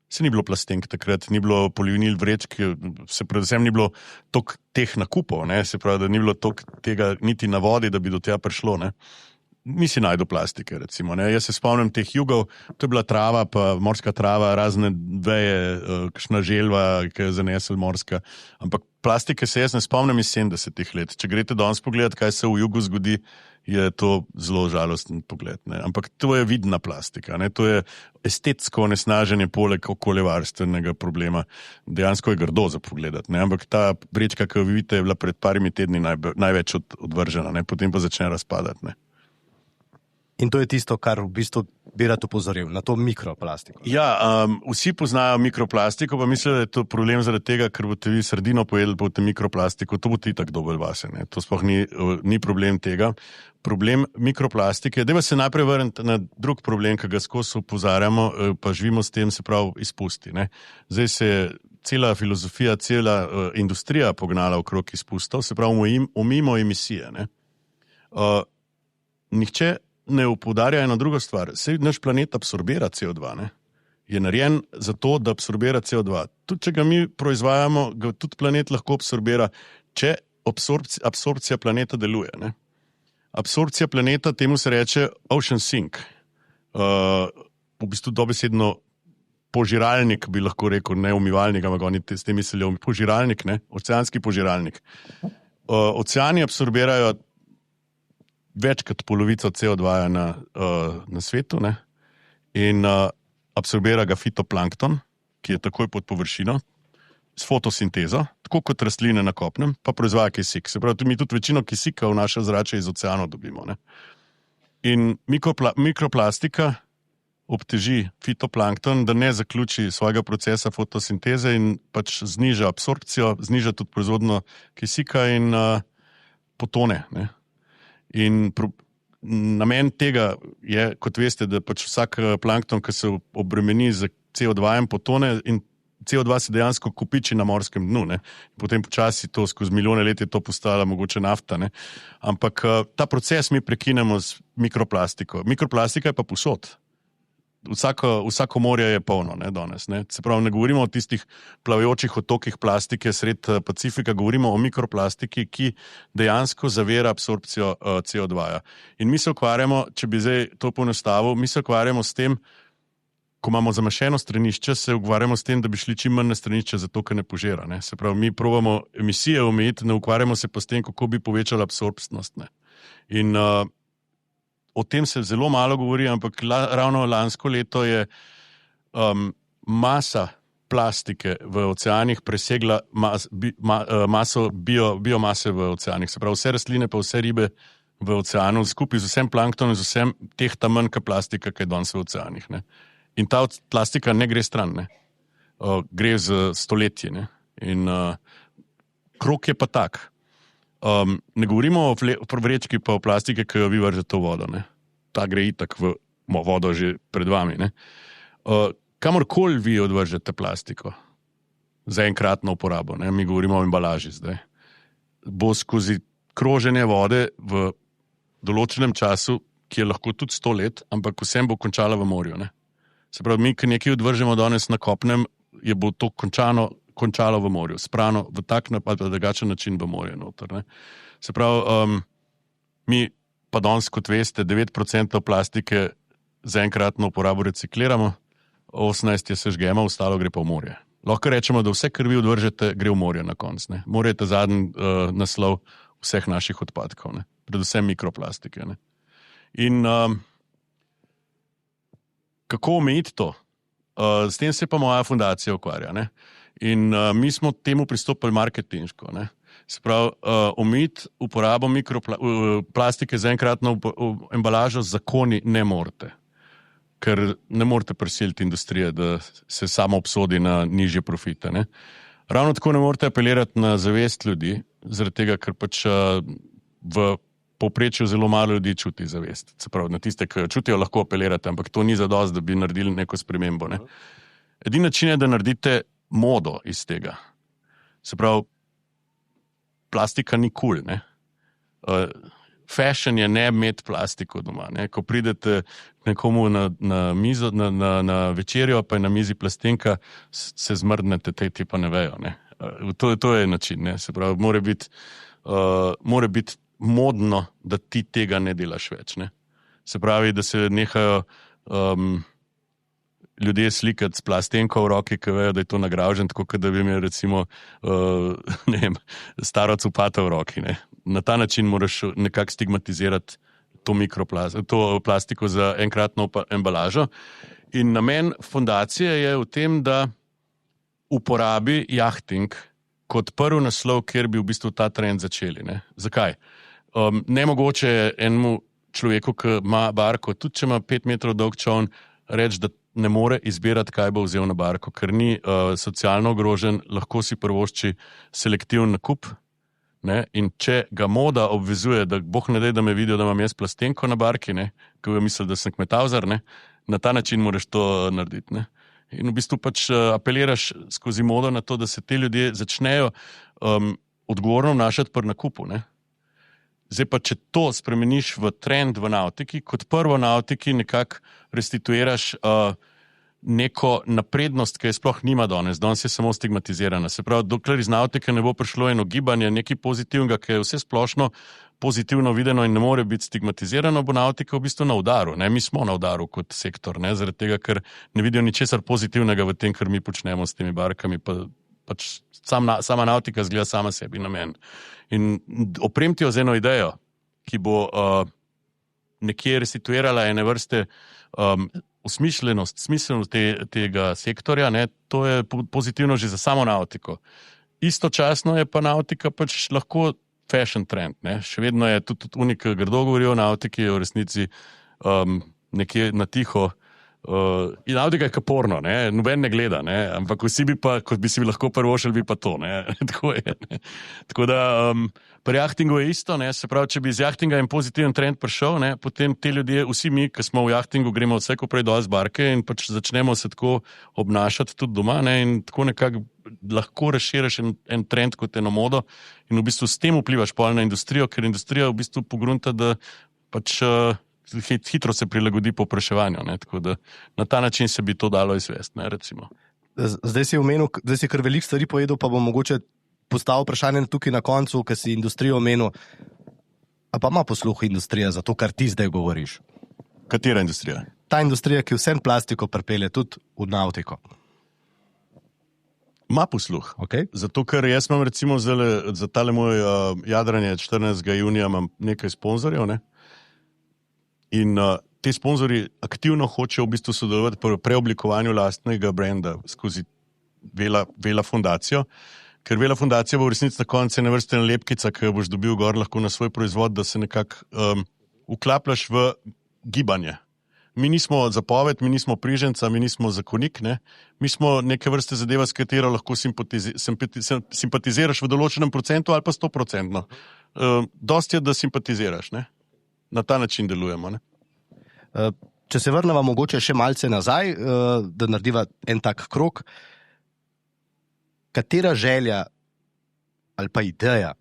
Se ni bilo plastenk takrat, ni bilo polivinil vrečk, se predvsem ni bilo toliko teh nakupov, ne? Se pravi, da ni bilo toliko tega niti na vodi, da bi do tega prišlo, ne? Nisi najdel plastike, recimo, ne? Jaz se spomnim teh jugov, to je bila trava, pa morska trava, razne veje, kakšna želva, ki je zanesel morska, ampak plastike se jaz ne spomnim iz 70-ih let. Če greste danes pogledati, kaj se v jugu zgodi, je to zelo žalosten pogled, ne? Ampak to je vidna plastika, ne? To je estetsko onesnaženje poleg okoljevarstvenega problema. Dejansko je grdo za pogledati, ne? Ampak ta vrečka, ki jo vidite, je bila pred parimi tedni največ odvržena, ne? Potem pa začne razpadati, ne? In to je tisto, kar v bistvu bi rad opozoril na to mikroplastiko. Ja, vsi poznajo mikroplastiko, pa mislim, da je to problem zaradi tega, ker boste vi sardino pojedli, boste mikroplastiko, to bo ti tak dober vase. Ne? To sploh ni problem tega. Problem mikroplastike, dajva se najprej vrniti na drug problem, ki ga skozi opozarjamo, pa živimo s tem, se pravi izpusti. Ne? Zdaj se je cela filozofija, cela industrija pognala okrog izpustov, se pravi omimo emisije. Ne? Nihče ne poudarja eno drugo stvar. Sej naš planet absorbira CO2, ne? Je narejen za to, da absorbira CO2. Tudi če ga mi proizvajamo, ga tudi planet lahko absorbira, če absorpcija planeta deluje. Ne? Absorpcija planeta, temu se reče ocean sink. V bistvu dobesedno požiralnik, bi lahko rekel, ne umivalnik, ampak oni s tem mislijo požiralnik, ne? Oceanski požiralnik. Oceani absorbirajo več kot polovico CO2 na svetu, ne? In absorbira ga fitoplankton, ki je takoj pod površino, s fotosintezo, tako kot rastline na kopnem, pa proizvaja kisik. Se pravi, mi tudi večino kisika v naše zrače iz oceanov dobimo. Ne? In mikroplastika obteži fitoplankton, da ne zaključi svojega procesa fotosinteze in pač zniža absorpcijo, zniža tudi proizvodnjo kisika in potone, ne? In namen tega je, kot veste, da pač vsak plankton, ki se obremeni z CO2 potone in CO2 se dejansko kopiči na morskem dnu. Ne? Potem počasi to skozi milijone let je to postala mogoče nafta. Ne? Ampak ta proces mi prekinemo z mikroplastiko. Mikroplastika je pa povsod. Vsako morje je polno, ne, danes. Ne. Se pravi, ne govorimo o tistih plavajočih otokih plastike sred Pacifika, govorimo o mikroplastiki, ki dejansko zavira absorpcijo CO2. In mi se ukvarjamo, če bi zdaj to poenostavil, mi se ukvarjamo s tem, ko imamo zamašeno stranišče, se ukvarjamo s tem, da bi šli čim manj na stranišče, zato ker ne požira. Ne. Se pravi, mi probamo emisije omejiti, ne ukvarjamo se pa s tem, kako bi povečali absorpčnost. Ne. In o tem se zelo malo govori, ampak ravno lansko leto je masa plastike v oceanih presegla maso biomase v oceanih. Se pravi, vse rastline pa vse ribe v oceanu skupaj z vsem planktonom, z vsem tehta manj kot plastika, ki je danes v oceanih. Ne. In ta plastika ne gre stran, ne. Gre z stoletje. Ne. In krog je pa tak. Ne govorimo o vrečki pa o plastike, ki jo vi vržete v vodo. Ne. Ta gre itak v vodo že pred vami. Ne. Kamorkoli vi odvržete plastiko za enkratno uporabo, ne. Mi govorimo o embalaži zdaj, bo skozi kroženje vode v določenem času, ki je lahko tudi 100 let, ampak vsem bo končala v morju. Ne. Se pravi, mi, ki nekaj odvržemo danes na kopnem, je bo to končalo v morju, sprano v tak ali drugačen način v morju noter. Ne. Se pravi, mi pa danes, kot veste, 9% plastike za enkratno uporabo recikliramo, 18% je sežgemo, ostalo gre pa v morje. Lahko rečemo, da vse, kar vi odvržete, gre v morje na konc. Ne. Morje je ta zadnji naslov vseh naših odpadkov, ne. Predvsem mikroplastike. Ne. In kako omejiti to? S tem se pa moja fundacija ukvarja. Ne. In mi smo temu pristopili marketinško. Ne. Se pravi, omejiti uporabo plastike za enkratno embalažo z zakoni ne morete. Ker ne morete prisiliti industrije, da se samo obsodi na nižje profite. Ne. Ravno tako ne morete apelirati na zavest ljudi, zaradi tega, ker pač v povprečju zelo malo ljudi čuti zavest. Se pravi, na tiste, ki jo čutijo, lahko apelirate, ampak to ni zadost, da bi naredili neko spremembo. Ne. Edini način je, da naredite modo iz tega. Se pravi, plastika ni kul, ne. Fashion je ne imeti plastiko doma. Ne. Ko pridete nekomu na mizo, na večerjo, pa je na mizi plastenka, se zmrdnete, te tipa ne vejo. Ne. To je način. Ne. Se pravi, mora biti modno, da ti tega ne delaš več. Ne. Se pravi, da se nehajo ljudje slikati s plastenko v roki, ki vejo, da je to nagražen, tako kot da bi imeli recimo staro cupata v roki. Ne. Na ta način moraš nekako stigmatizirati to plastiko za enkratno embalažo. In namen fundacije je v tem, da uporabi jahting kot prvi naslov, kjer bi v bistvu ta trend začeli. Ne. Zakaj? Nemogoče je enemu človeku, ki ima barko, tudi če ima 5 metrov dolg čoln, reči, da ne more izbirati, kaj bo vzel na barko, ker ni socialno ogrožen, lahko si privošči selektivni nakup. Ne? In če ga moda obvezuje, da boh ne dej, da me vidijo, da imam jaz plastenko na barki, ko je mislil, da sem kmetavzar, na ta način moraš to narediti. Ne? In v bistvu pač apeliraš skozi modo na to, da se te ljudje začnejo odgovorno vnašati pri nakupu. Ne? Zdaj pa, če to spremeniš v trend v nautiki, kot prvo nautiki nekako restituiraš neko naprednost, ki je sploh nima danes je samo stigmatizirana. Se pravi, dokler iz nautike ne bo prišlo eno gibanje, nekaj pozitivnega, ki je vse splošno pozitivno videno in ne more biti stigmatizirano, bo nautika v bistvu na udaru. Ne? Mi smo na udaru kot sektor, zaradi tega, ker ne vidijo ničesar pozitivnega v tem, kar mi počnemo s temi barkami, pač sama nautika zgleda sama sebi namen. In opremti jo z eno idejo, ki bo nekje restituirala ene vrste smiselnost tega sektorja, to je pozitivno že za samo nautiko. Istočasno je pa nautika pač lahko fashion trend. Še vedno je tudi unik, grdo govorijo o nautiki, je v resnici nekje na tiho. In nautika je kaporno, noben ne gleda, ampak vsi bi pa, kot bi si lahko prvošali, bi pa to. Tako je. Tako da pri jahtingu je isto, se pravi, če bi iz jahtinga en pozitiven trend prišel, potem te ljudje, vsi mi, ki smo v jahtingu, gremo vse ko prej dol z barke in pač začnemo se tako obnašati tudi doma in tako nekako lahko razširiš en trend kot eno modo in v bistvu s tem vplivaš pol na industrijo, ker industrija v bistvu pogrunta, da pač hitro se prilagodi povpraševanju, tako da na ta način se bi to dalo izvesti, recimo. Zdaj si kar veliko stvari povedal, pa bom mogoče postavil vprašanje tukaj na koncu, ker si industrijo omenil. A pa ima posluh industrija za to, kar ti zdaj govoriš? Katera industrija? Ta industrija, ki vsem plastiko pripelje tudi v nautiko. Ima posluh. Okay. Zato, ker jaz imam recimo za tale moj jadranje 14. junija imam nekaj sponzorjev, in te sponzorji aktivno hočejo v bistvu sodelovati pri preoblikovanju lastnega brenda skozi Vela fundacijo, ker Vela fundacija bo v resnici na koncu ene vrste nalepkica, ki jo boš dobil gor lahko na svoj proizvod, da se nekako vklapljaš v gibanje. Mi nismo zapoved, mi nismo priženca, mi nismo zakonik, mi smo neke vrste zadeva, s katero lahko simpatiziraš v določenem procentu ali pa 100%. Dosti je, da simpatiziraš, Na ta način delujemo. Če se vrnemo mogoče še malce nazaj, da narediva en tak krog, katera želja ali pa ideja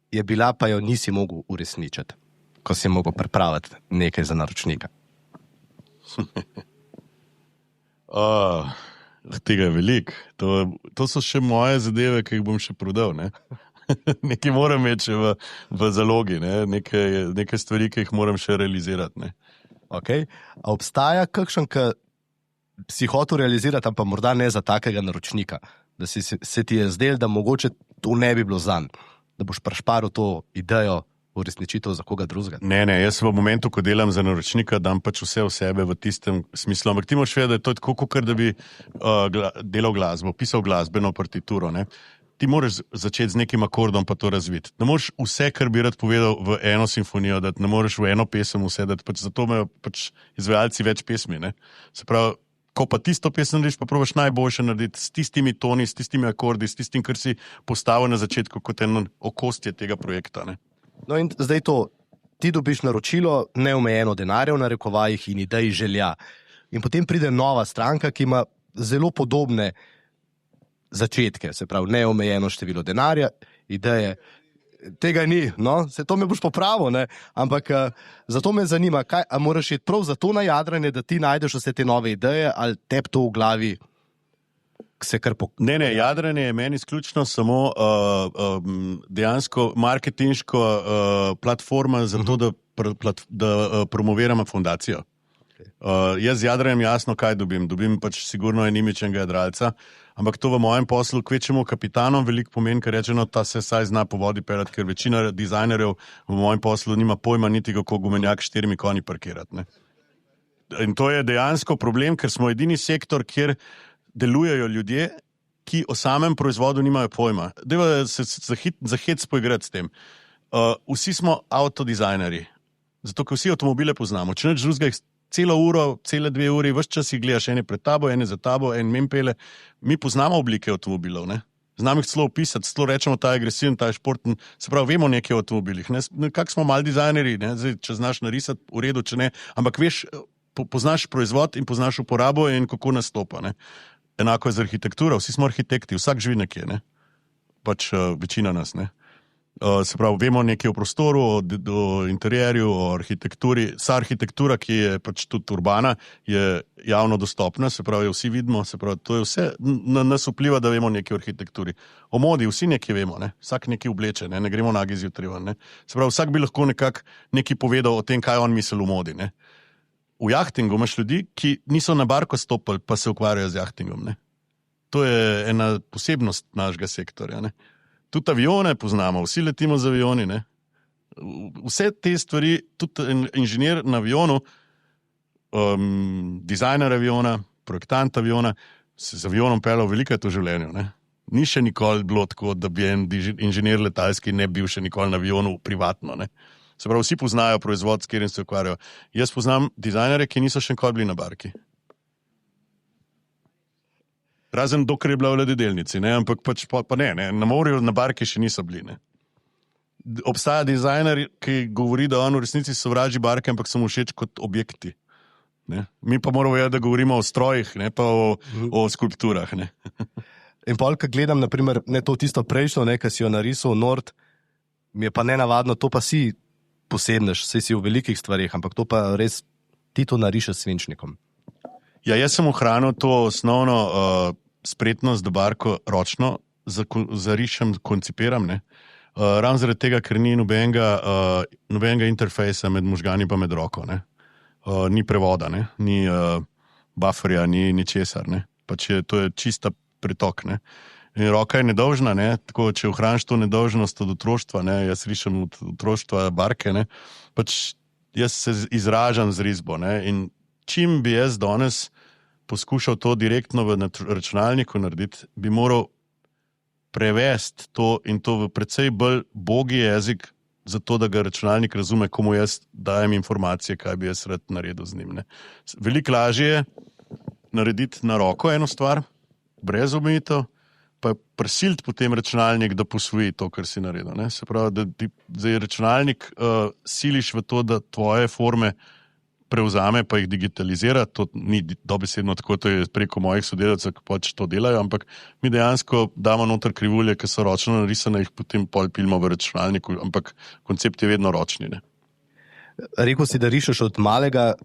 je bila, pa jo nisi mogel uresničiti, ko si mogel pripraviti nekaj za naročnika? Tega je veliko. To so še moje zadeve, ki jih bom še prodal, Nekaj moram imeti v zalogi, nekaj stvari, ki jih moram še realizirati. Okay. A obstaja kakšen, ki si hotel realizirati, pa morda ne za takega naročnika, da se ti je zdel, da mogoče to ne bi bilo zanj, da boš prišparil to idejo uresničitev za koga drugega? Ne, jaz v momentu, ko delam za naročnika, dam pač vse v sebe v tistem smislu. Ampak ti moraš vedeti, da je to tako, kot da bi delal glasbo, pisal glasbeno partituro, Ti moraš začeti z nekim akordom pa to razviti. Ne moreš vse, kar bi rad povedal, v eno simfonijo dati, ne moreš v eno pesem vse dati, zato imajo izvajalci več pesmi. Se pravi, ko pa tisto pesem narediš, pa probaš najboljše narediti s tistimi toni, s tistimi akordi, s tistim, kar si postavil na začetku kot eno okostje tega projekta. No in zdaj ti dobiš naročilo, neomejeno denarja v narekovajih in idej želja. In potem pride nova stranka, ki ima zelo podobne začetke, se pravi neomejeno število denarja, ideje. Tega ni, se to me boš popravil, ampak zato me zanima, a moraš iti prav za to na jadranje, da ti najdeš vse te nove ideje, ali tebi to v glavi se kar Ne, jadranje je meni izključno samo dejansko marketinško platforma za to, da promoviramo fundacijo. Jaz z jadranjem jasno kaj dobim. Dobim pač sigurno en imič enega jadralca, ampak to v mojem poslu kvečemu kapitanom veliko pomeni, ker rečeno, ta se saj zna po vodi perati, ker večina dizajnerjev v mojem poslu nima pojma niti kako gumenjak 4 konji parkirati. In to je dejansko problem, ker smo edini sektor, kjer delujejo ljudje, ki o samem proizvodu nimajo pojma. Deva se za hec poigrati s tem. Vsi smo avtodizajnerji. Zato, ker vsi avtomobile poznamo. Če neč drugega, celo uro, cele 2 uri, ves čas jih gledaš, ene pred tabo, ene za tabo, en mempele. Mi poznamo oblike avtomobilov, ne? Znam jih celo opisati, celo rečemo, ta je agresiven, ta je športen. Se pravi, vemo nekaj o avtomobilih. Ne? Kak smo mali dizajnerji, ne? Zdaj, če znaš narisati, v redu, če ne. Ampak veš, poznaš proizvod in poznaš uporabo in kako nastopa. Ne? Enako je z arhitekturo, vsi smo arhitekti, vsak živi nekje, ne? Pač večina nas, ne. Se pravi, vemo nekaj o prostoru, o interjerju, o arhitekturi. Vsa arhitektura, ki je pač tudi urbana, je javno dostopna, se pravi, vsi vidimo, se pravi, to je vse na nas vpliva, da vemo nekaj o arhitekturi. O modi vsi nekaj vemo, ne? Vsak nekaj obleče, ne gremo nagi zjutraj ven, ne. Se pravi, vsak bi lahko nekaj povedal o tem, kaj on misli o modi, ne. V jahtingu imaš ljudi, ki niso na barko stopili, pa se ukvarjajo z jahtingom, ne. To je ena posebnost našega sektorja, ne. Tudi avione poznamo, vsi letimo z avioni, ne. Vse te stvari, tudi inženir na avionu, dizajner aviona, projektant aviona, se z avionom peljal veliko v življenju, ne. Ni še nikoli bilo tako, da bi en inženir letalski ne bil še nikoli na avionu privatno, ne. Se pravi, vsi poznajo proizvod, s katerim se ukvarjajo. Jaz poznam dizajnere, ki niso še nikoli bili na barki. Razen dokler je bila v ladjedelnici, ne, ampak pač pa ne, na morju, na barki še niso bili, ne. Obstaja dizajner, ki govori, da on v resnici sovraži barke, ampak so mu všeč kot objekti, ne. Mi pa moramo vedeti, da govorimo o strojih, ne, pa o skulpturah, ne. In pol, ko gledam, naprimer, ne to tisto prejšnjo, ne, ki si jo narisal Nord, mi je pa nenavadno, to pa si posebnež, saj si v velikih stvarih, ampak to pa res ti to narišeš s svinčnikom. Ja, jaz sem ohranil to osnovno spretnost, da barko ročno zarišem, koncipiram, ne. Ravno zaradi tega, ker ni nobenega interfejsa med možgani pa med roko, ne. Ni prevoda, ne. Ni bufferja, ni ničesar, ne. Pač to je čista pretok, ne. In roka je nedolžna, ne. Tako, če ohraniš to nedolžnost od otroštva, ne, jaz rišem od otroštva barke, ne. Pač jaz se izražam z risbo, ne. In čim bi jaz danes poskušal to direktno v računalniku narediti, bi moral prevesti to in to v precej bolj bogi jezik, zato da ga računalnik razume, komu jaz dajem informacije, kaj bi jaz rad naredil z njim, ne. Veliko lažje je narediti na roko eno stvar, brez omejitev, pa prisiliti potem računalnik, da posvoji to, kar si naredil, ne. Se pravi, da ti računalnik siliš v to, da tvoje forme prevzame, pa jih digitalizira, to ni dobesedno tako, to je preko mojih sodelavcev, ki pač to delajo, ampak mi dejansko damo noter krivulje, ki so ročno narisane, jih potem pol pilimo v računalniku, ampak koncept je vedno ročni, ne. Rekel si, da rišeš od malega,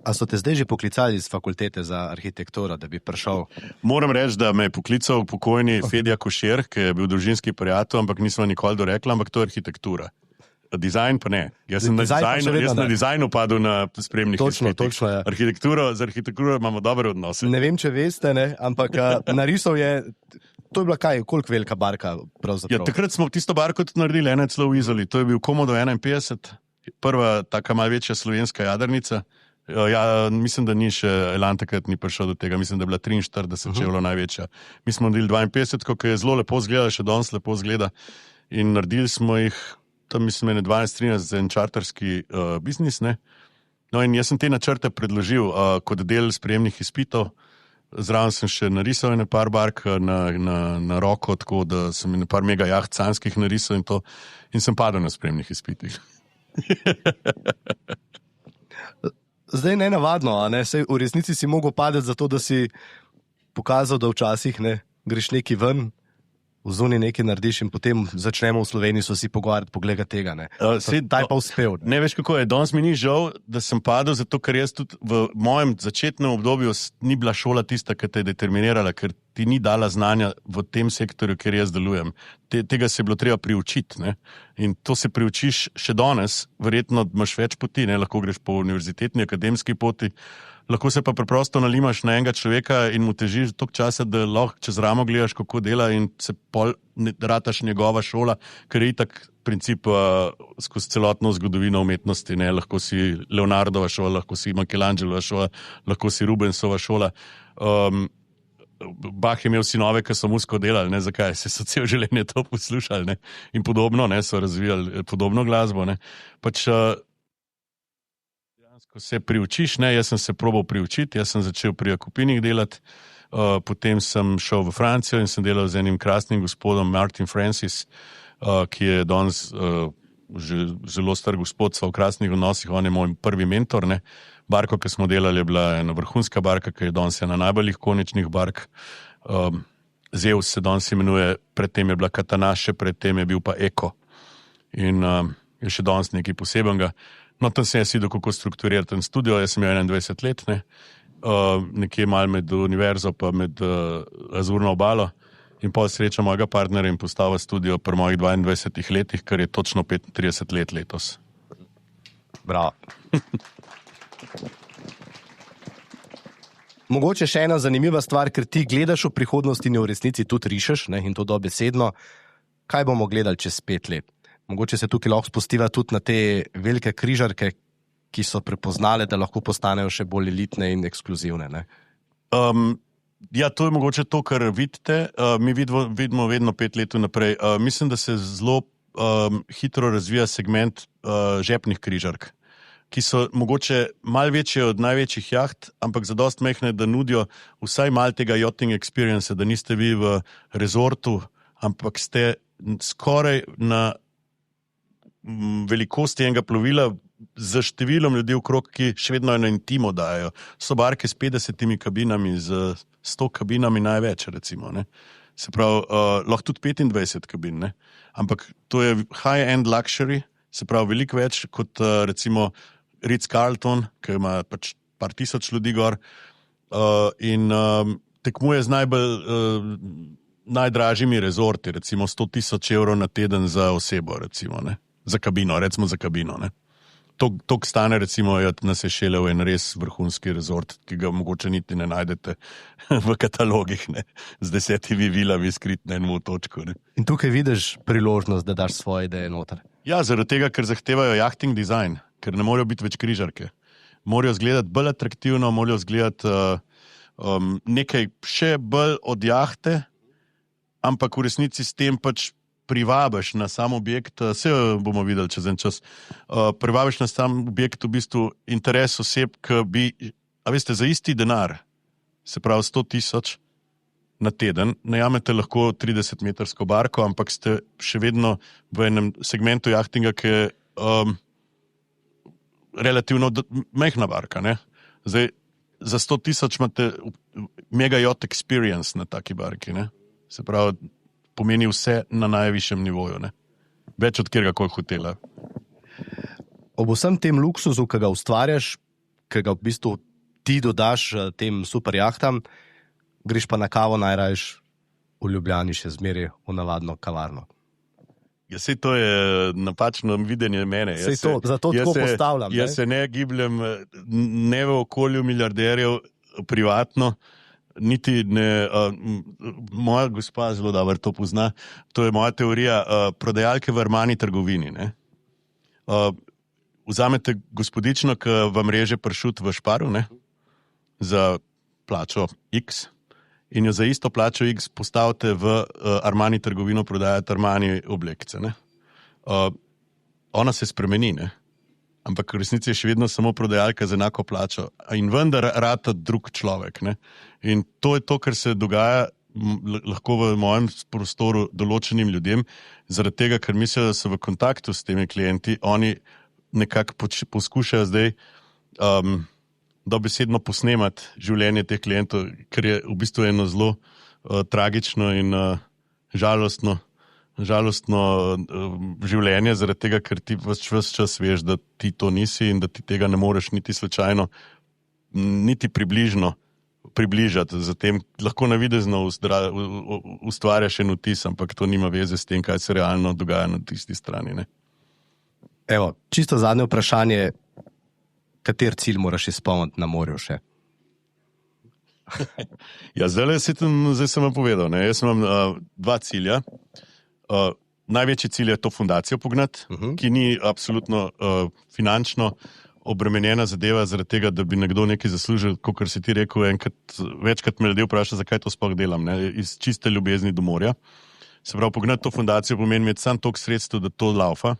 a so te zdaj že poklicali iz fakultete za arhitekturo, da bi prišel? Moram reči, da me je poklical pokojni Fedja Košir, ki je bil družinski prijatelj, ampak nismo nikoli dorekli, ampak to je arhitektura. Dizajn pa ne. Jaz sem na dizajnu padel na spremnih izpitih. Točno, ja. Z arhitekturo imamo dobre odnose. Ne vem, če veste, ne, ampak narisal je, to je bila kaj, koliko velika barka pravzaprav? Ja, takrat smo tisto barko tudi naredili, ena celo v Izoli, to je bil Komodo 51, prva taka malo večja slovenska jadrnica. Ja, mislim, da ni še Elan takrat ni prišel do tega, mislim, da je bila 43 čevljev največja. Mi smo naredili 52, ki je zelo lepo zgleda, še danes lepo zgleda, in naredili smo jih tam, mislim, 12-13 za en čarterski biznis, ne. No, in jaz sem te načrte predložil kot del sprejemnih izpitov. Zraven sem še narisal ene par bark na roko, tako da sem ene par mega jaht sanskih narisal in to, in sem padel na sprejemnih izpitih. Zdaj nenavadno, a ne? Sej v resnici si mogel padeti zato, da si pokazal, da včasih ne greš neki ven, v zuni nekaj narediš in potem začnemo v Sloveniji so si pogovarjati, pogleda tega, ne. Taj pa uspel. Ne veš, kako je. Danes mi ni žal, da sem padel, zato ker jaz tudi v mojem začetnem obdobju ni bila šola tista, ki te je determinirala, ker ti ni dala znanja v tem sektorju, kjer jaz delujem. Tega se je bilo treba priučiti, ne. In to se priučiš še danes, verjetno imaš več poti, ne, lahko greš po univerzitetni, akademski poti, lahko se pa preprosto nalimaš na enega človeka in mu težiš toliko časa, da lahko čez ramo gledaš, kako dela in se pol rataš njegova šola, ker je itak princip skozi celotno zgodovino umetnosti, ne, lahko si Leonardova šola, lahko si Michelangelova šola, lahko si Rubensova šola. Bach je imel sinove, ki so muziko delali, ne, zakaj, se so cel življenje to poslušali, ne, in podobno, ne, so razvijali podobno glasbo, ne, pač ko se priučiš, ne, jaz sem se probal priučiti, jaz sem začel pri Jakopinih delati, potem sem šel v Francijo in sem delal z enim krasnim gospodom Martin Francis, ki je danes že zelo star gospod, sva v krasnih odnosih, on je moj prvi mentor, ne. Barko, ki smo delali, je bila ena vrhunska barka, ki je danes ena najbolj ikoničnih bark. Zeus se danes imenuje, predtem je bila Katana, še predtem je bil pa Eko. In je še danes nekaj posebenega. No, tam sem jaz videl, kako strukturirati ten studio, jaz sem imel 21 let, ne. Nekje malo med univerzo pa med Azurno obalo. In pol sreča mojega partnerja in postava studio pri mojih 22 letih, kar je točno 35 let letos. Bravo. Mogoče še ena zanimiva stvar, ker ti gledaš v prihodnost in jo v resnici tudi rišeš, ne, in to dobesedno. Kaj bomo gledali čez 5 let? Mogoče se tukaj lahko spustiva tudi na te velike križarke, ki so prepoznale, da lahko postanejo še bolj elitne in ekskluzivne, ne? Ja, to je mogoče to, kar vidite. Mi vidimo vedno 5 let naprej. Mislim, da se zelo hitro razvija segment žepnih križark, ki so mogoče malo večje od največjih jaht, ampak zadost mehne, da nudijo vsaj malo tega yachting experience, da niste vi v rezortu, ampak ste skoraj na velikosti enega plovila z številom ljudi okrog, ki še vedno eno intimo dajo. So barke s 50 kabinami, z 100 kabinami največ, recimo, ne. Se pravi, lahko tudi 25 kabin, ne. Ampak to je high-end luxury, se pravi, veliko več kot recimo Ritz-Carlton, ki ima pač par tisoč ljudi gor, in tekmuje z najdražjimi rezorti, recimo 100,000 evrov na teden za osebo, recimo, ne. Za kabino, recimo za kabino, ne. Tok stane, recimo, na Sešelju en res vrhunski rezort, ki ga mogoče niti ne najdete v katalogih, ne, z 10 vilami skrit na enem točku, ne. In tukaj vidiš priložnost, da daš svoje ideje noter. Ja, zaradi tega, ker zahtevajo yachting design, ker ne morejo biti več križarke. Morajo izgledati bolj atraktivno, morajo izgledati nekaj še bolj od jahte, ampak v resnici s tem pač privabiš na sam objekt, vse bomo videli čez en čas, privabiš na sam objekt v bistvu interes oseb, ki bi, a veste, za isti denar, se pravi 100,000 na teden, najamete lahko 30-metrsko barko, ampak ste še vedno v enem segmentu jahtinga, ki je relativno majhna barka, ne. Zdaj, za 100,000 imate mega yacht experience na taki barki, ne. Se pravi, pomeni vse na najvišjem nivoju, ne. Več od kjerkoli hotela. Ob vsem tem luksuzu, ki ga ustvarjaš, ki ga v bistvu ti dodaš tem super jahtam, greš pa na kavo najrajš v Ljubljani še zmeraj v navadno kavarno. Ja, sej to je napačno videnje mene. Zato tako postavljam. Jaz se ne gibljem ne v okolju milijarderjev privatno, niti ne, moja gospa zelo dobro to pozna, to je moja teorija, prodajalke v Armani trgovini, ne. Vzamete gospodično, ki vam reže pršut v šparu, ne, za plačo X, in jo za isto plačo X postavite v Armani trgovino prodajati Armani oblekce, ne. Ona se spremeni, ne. Ampak v resnici je še vedno samo prodajalka z enako plačo in vendar rata drug človek, ne. In to je to, kar se dogaja lahko v mojem prostoru določenim ljudem, zaradi tega, ker mislijo, da so v kontaktu s temi klienti, oni nekako poskušajo zdaj dobesedno posnemati življenje teh klientov, ker je v bistvu eno zelo tragično in žalostno življenje, zaradi tega, ker ti ves čas veš, da ti to nisi in da ti tega ne moreš niti slučajno, niti približati. Zatem lahko navidezno ustvarjaš en vtis, ampak to nima veze s tem, kaj se realno dogaja na tisti strani, ne. Evo, čisto zadnje vprašanje, kater cilj moraš izpolniti na morju še? Ja, zdaj sem vam povedal, ne. Jaz imam 2 cilja. Največji cilj je to fundacijo pognati, ki ni absolutno finančno obremenjena zadeva, zaradi tega, da bi nekdo nekaj zaslužil, kakor si ti rekel, večkrat me ljudje vpraša, zakaj to sploh delam, ne, iz čiste ljubezni do morja. Se pravi, pognati to fundacijo pomeni imeti samo toliko sredstev, da to laufa.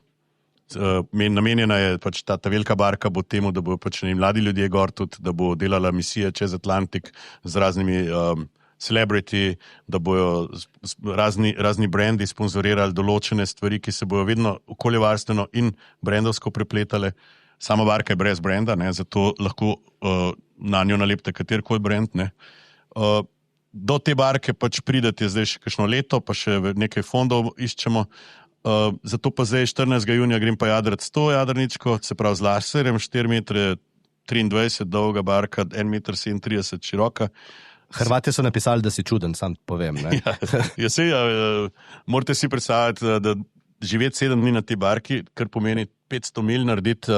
Namenjena je pač ta velika barka bo temu, da bodo pač mladi ljudje gor tudi, da bo delala misija čez Atlantik z raznimi celebrity, da bojo razni brendi sponzorirali določene stvari, ki se bojo vedno okoljevarstveno in brendovsko prepletale. Sama barka je brez brenda, ne, zato lahko na njo nalepite katerikoli brend. Ne. Do te barke pač pridete zdaj še kakšno leto, pa še nekaj fondov iščemo. Zato pa zdaj 14. junija grem pa jadrat 100 jadrničko, se pravi z laserjem, 4,23 m dolga barka, 1,37 m široka. Hrvatje so napisali, da si čuden, sam povem. Ne? Morate si predstavljati, da živeti 7 dni na tej barki, kar pomeni 500 mil narediti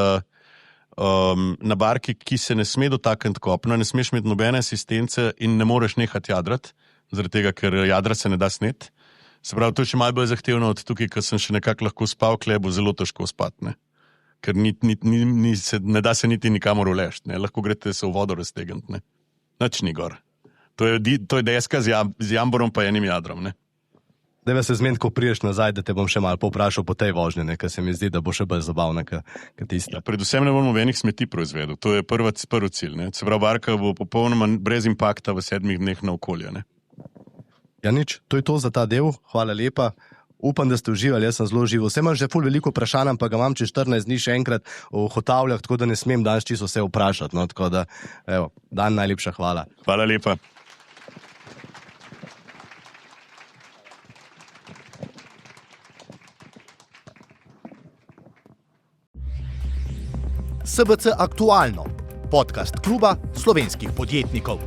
na barki, ki se ne sme dotakniti kopna, ne smeš imeti nobene asistence in ne moreš nehati jadrati, zaradi tega, ker jadrati se ne da sneti. Se pravi, to je še malo bolj zahtevno od tukaj, ker sem še nekako lahko spal, bo zelo težko spati, ne? Ker ne da se niti nikamor ulešti, lahko greste se v vodo raztegniti, ne? Nič ni gor. To je deska z jamborom pa enim jadrom, ne? Dajme se zmeniti, ko priješ nazaj, da te bom še malo povprašal po tej vožnji, ne? Ker se mi zdi, da bo še bolj zabavna, kot tista. Ja, predvsem ne bomo venih smeti proizvedel, to je prvi cilj, ne? Se pravi, barka bo popolnoma brez impakta v 7 dneh na okolje, ne? Ja, nič, to je to za ta del, hvala lepa. Upam, da ste uživali, jaz sem zelo živel. Vse imam že ful veliko vprašanj, pa ga imam čez 14 dni še enkrat v Hotavljah, tako da ne smem danes čisto vse vprašati. No? Tako da, evo, Dan, najlepša hvala. Hvala lepa. SBC Aktualno, podcast kluba slovenskih podjetnikov.